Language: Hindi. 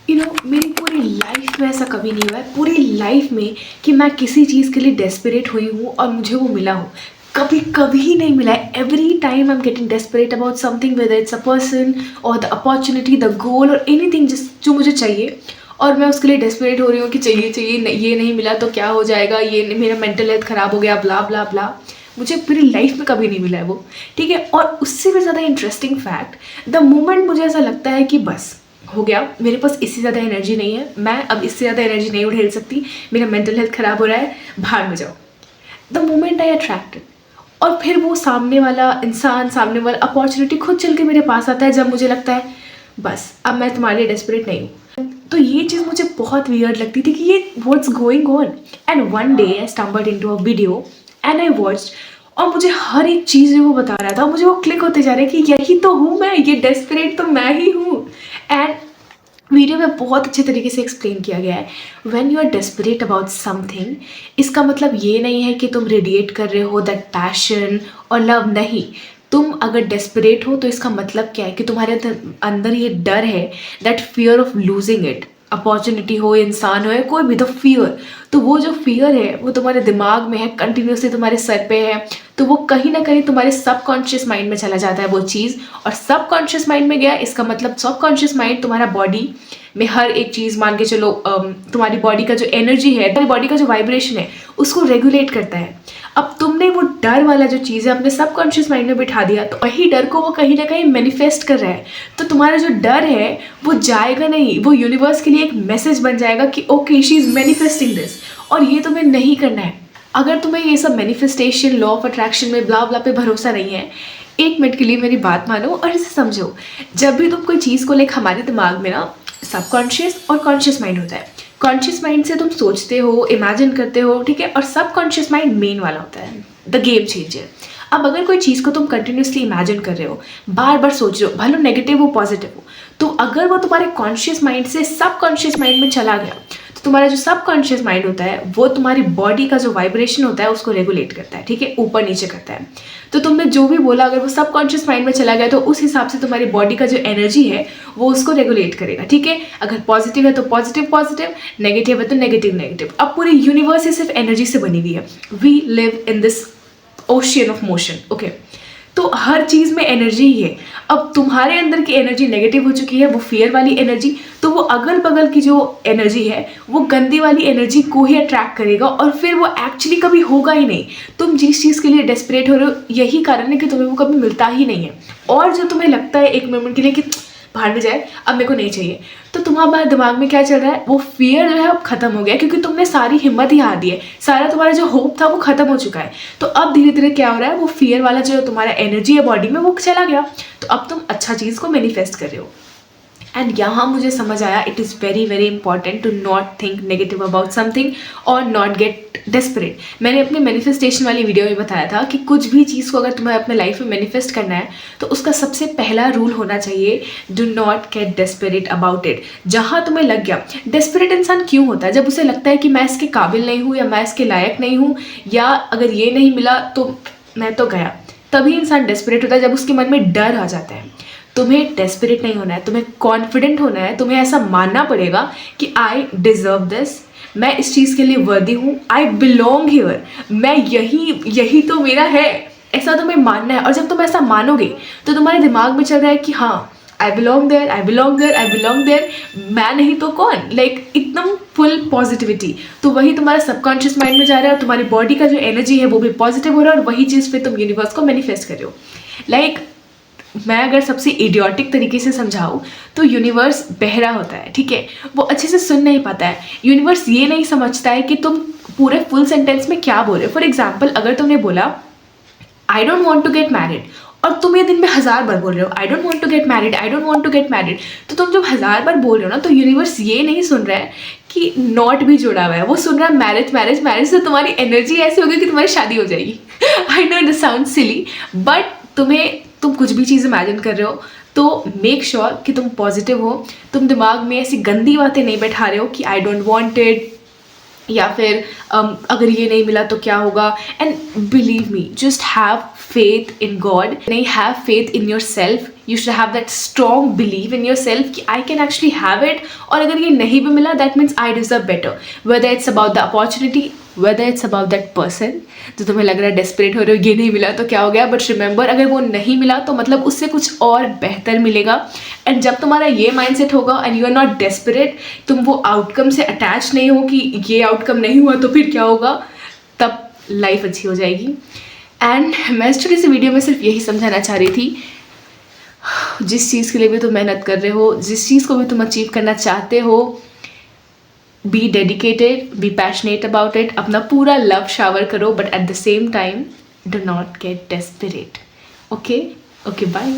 मेरी पूरी लाइफ में ऐसा कभी नहीं हुआ है, पूरी लाइफ में, कि मैं किसी चीज़ के लिए डेस्परेट हुई हूँ और मुझे वो मिला हो। कभी कभी नहीं मिला है। Every time I am getting desperate about something, whether it's a person और द अपॉर्चुनिटी, द गोल और एनीथिंग जो मुझे चाहिए, और मैं उसके लिए डेस्परेट हो रही हूँ कि चाहिए चाहिए, ये नहीं मिला तो क्या हो जाएगा, ये मेरा मेंटल हेल्थ ख़राब हो गया, ब्ला ब्ला ब्ला। मुझे पूरी लाइफ में कभी नहीं मिला है वो, ठीक है। और उससे भी ज़्यादा इंटरेस्टिंग फैक्ट, द मोमेंट मुझे ऐसा लगता है कि बस हो गया, मेरे पास इससे ज़्यादा एनर्जी नहीं है, मैं अब इससे ज़्यादा एनर्जी नहीं उठेल सकती, मेरा मेंटल हेल्थ ख़राब हो रहा है, बाहर में जाओ, द मोमेंट आई अट्रैक्टेड। और फिर वो सामने वाला इंसान, सामने वाला अपॉर्चुनिटी खुद चल के मेरे पास आता है, जब मुझे लगता है बस अब मैं तुम्हारे लिए डेस्परेट नहीं हूँ। तो ये चीज़ मुझे बहुत वियर्ड लगती थी कि ये what's going on. And one day I stumbled into a video and I watched, और मुझे हर एक चीज़ जो वो बता रहा था, मुझे वो क्लिक होते जा रहा है कि यही तो हूँ मैं, ये डेस्परेट तो मैं ही हूँ। एंड वीडियो में बहुत अच्छे तरीके से एक्सप्लेन किया गया है, when you are desperate about something, इसका मतलब ये नहीं है कि तुम रेडिएट कर रहे हो दैट पैशन और लव, नहीं। तुम अगर डेस्परेट हो तो इसका मतलब क्या है कि तुम्हारे अंदर ये डर है, that fear of losing it, opportunity हो, इंसान हो, या कोई भी, द फियर। तो वो जो फियर है वो तुम्हारे दिमाग में है, कंटिन्यूसली तुम्हारे सर पे है, तो वो कहीं ना कहीं तुम्हारे सबकॉन्शियस माइंड में चला जाता है वो चीज़। और सबकॉन्शियस माइंड में गया, इसका मतलब सबकॉन्शियस माइंड तुम्हारा बॉडी में हर एक चीज़, मान के चलो तुम्हारी बॉडी का जो एनर्जी है, तुम्हारी बॉडी का जो वाइब्रेशन है, उसको रेगुलेट करता है। अब तुमने वो डर वाला जो चीज़ है अपने सबकॉन्शियस माइंड में बिठा दिया, तो वही डर को वो कहीं ना कहीं मैनिफेस्ट कर रहा है। तो तुम्हारा जो डर है वो जाएगा नहीं, वो यूनिवर्स के लिए एक मैसेज बन जाएगा कि okay she is manifesting this. और ये तुम्हें नहीं करना है। अगर तुम्हें ये सब मैनिफेस्टेशन, लॉ ऑफ अट्रैक्शन में ब्ला ब्ला पे भरोसा नहीं है, एक मिनट के लिए मेरी बात मानो और इसे समझो। जब भी तुम कोई चीज़ को लेकर, हमारे दिमाग में ना सबकॉन्शियस और कॉन्शियस माइंड होता है। कॉन्शियस माइंड से तुम सोचते हो, इमेजिन करते हो, ठीक है, और सबकॉन्शियस माइंड मेन वाला होता है, द गेम चेंजर। अब अगर कोई चीज़ को तुम कंटिन्यूसली इमेजिन कर रहे हो, बार बार सोच रहे हो, भले नेगेटिव हो पॉजिटिव हो, तो अगर वो तुम्हारे कॉन्शियस माइंड से सबकॉन्शियस माइंड में चला गया, तो तुम्हारा जो सबकॉन्शियस माइंड होता है वो तुम्हारी बॉडी का जो वाइब्रेशन होता है उसको रेगुलेट करता है, ठीक है, ऊपर नीचे करता है। तो तुमने जो भी बोला, अगर वो सबकॉन्शियस माइंड में चला गया, तो उस हिसाब से तुम्हारी बॉडी का जो एनर्जी है वो उसको रेगुलेट करेगा, ठीक है। अगर पॉजिटिव है तो पॉजिटिव पॉजिटिव, नेगेटिव है तो नेगेटिव नेगेटिव। अब पूरी यूनिवर्स ही सिर्फ एनर्जी से बनी हुई है। We live in this ocean of motion, okay. तो हर चीज़ में एनर्जी ही है। अब तुम्हारे अंदर की एनर्जी नेगेटिव हो चुकी है, वो फियर वाली एनर्जी, तो वो अगल बगल की जो एनर्जी है वो गंदी वाली एनर्जी को ही अट्रैक्ट करेगा, और फिर वो एक्चुअली कभी होगा ही नहीं। तुम जिस चीज़ के लिए डेस्परेट हो रहे हो, यही कारण है कि तुम्हें वो कभी मिलता ही नहीं है। और जो तुम्हें लगता है एक मोमेंट के लिए कि बाहर में जाए, अब मेरे को नहीं चाहिए, तो तुम्हारे दिमाग में क्या चल रहा है, वो फियर जो है अब खत्म हो गया, क्योंकि तुमने सारी हिम्मत ही हार दी है, सारा तुम्हारा जो होप था वो खत्म हो चुका है। तो अब धीरे धीरे क्या हो रहा है, वो फियर वाला जो तुम्हारा एनर्जी है बॉडी में वो चला गया, तो अब तुम अच्छा चीज़ को मैनिफेस्ट कर रहे हो। एंड यहाँ मुझे समझ आया, it is very very important to not think negative about something और नॉट गेट डेस्परेट। मैंने अपने मैनिफेस्टेशन वाली वीडियो में बताया था कि कुछ भी चीज़ को अगर तुम्हें अपने लाइफ में मैनिफेस्ट करना है, तो उसका सबसे पहला रूल होना चाहिए, do not get desperate about it. जहाँ तुम्हें लग गया, डेस्परेट इंसान क्यों होता है, जब उसे लगता है कि मैं इसके काबिल नहीं हूँ, या मैं इसके लायक नहीं हूँ, या अगर ये नहीं मिला तो मैं तो गया, तभी इंसान डेस्परेट होता है, जब उसके मन में डर आ जाता है। तुम्हें डेस्परेट नहीं होना है, तुम्हें कॉन्फिडेंट होना है, तुम्हें ऐसा मानना पड़ेगा कि आई डिजर्व दिस, मैं इस चीज़ के लिए वर्दी हूँ, आई बिलोंग हियर, मैं यही तो मेरा है, ऐसा तुम्हें मानना है। और जब तुम ऐसा मानोगे तो तुम्हारे दिमाग में चल रहा है कि हाँ, I belong there, I belong there, I belong there, मैं नहीं तो कौन, लाइक एकदम फुल पॉजिटिविटी। तो वही तुम्हारा सबकॉन्शियस माइंड में जा रहा है, और तुम्हारी बॉडी का जो एनर्जी है वो भी पॉजिटिव हो रहा है, और वही चीज़ फिर तुम यूनिवर्स को मैनिफेस्ट कर रहे हो। लाइक मैं अगर सबसे इडियोटिक तरीके से समझाऊँ तो यूनिवर्स बहरा होता है, ठीक है, वो अच्छे से सुन नहीं पाता है। यूनिवर्स ये नहीं समझता है कि तुम पूरे फुल सेंटेंस में क्या बोल रहे हो। फॉर एग्जाम्पल, अगर तुमने बोला I don't want to get married, और तुम ये दिन में 1000 बार बोल रहे हो I don't want to get married, I don't want to get married, तो तुम जब 1000 बार बोल रहे हो ना, तो यूनिवर्स ये नहीं सुन रहा है कि नॉट भी जुड़ा हुआ है, वो सुन रहा है मैरिज मैरिज मैरिज। से तुम्हारी एनर्जी ऐसी होगी कि तुम्हारी शादी हो जाएगी। I know this sound silly, but तुम कुछ भी चीज़ इमेजिन कर रहे हो तो मेक श्योर कि तुम पॉजिटिव हो। तुम दिमाग में ऐसी गंदी बातें नहीं बैठा रहे हो कि आई डोंट वॉन्ट इट, या फिर अगर ये नहीं मिला तो क्या होगा। And believe me, just have faith in God, नहीं, have faith in yourself, you should have that strong believe in yourself कि I can actually have it, और अगर ये नहीं भी मिला that means I deserve better, whether it's about the opportunity, whether it's about that person जो तुम्हें लग रहा है डेस्परेट हो रहे हो, ये नहीं मिला तो क्या हो गया, बट रिमेंबर अगर वो नहीं मिला तो मतलब उससे कुछ और बेहतर मिलेगा। एंड जब तुम्हारा ये माइंडसेट होगा and you are not desperate, तुम वो आउटकम से अटैच नहीं हो कि ये आउटकम नहीं हुआ तो फिर क्या होगा, तब लाइफ अच्छी हो जाएगी। एंड मैं इस छोटी सी वीडियो में सिर्फ यही समझाना चाह रही थी, जिस चीज़ के लिए भी तुम मेहनत कर रहे हो, जिस चीज़ को भी तुम अचीव करना चाहते हो, be dedicated, be passionate about it, अपना पूरा लव शावर करो, but at the same time do not get desperate. Okay, bye.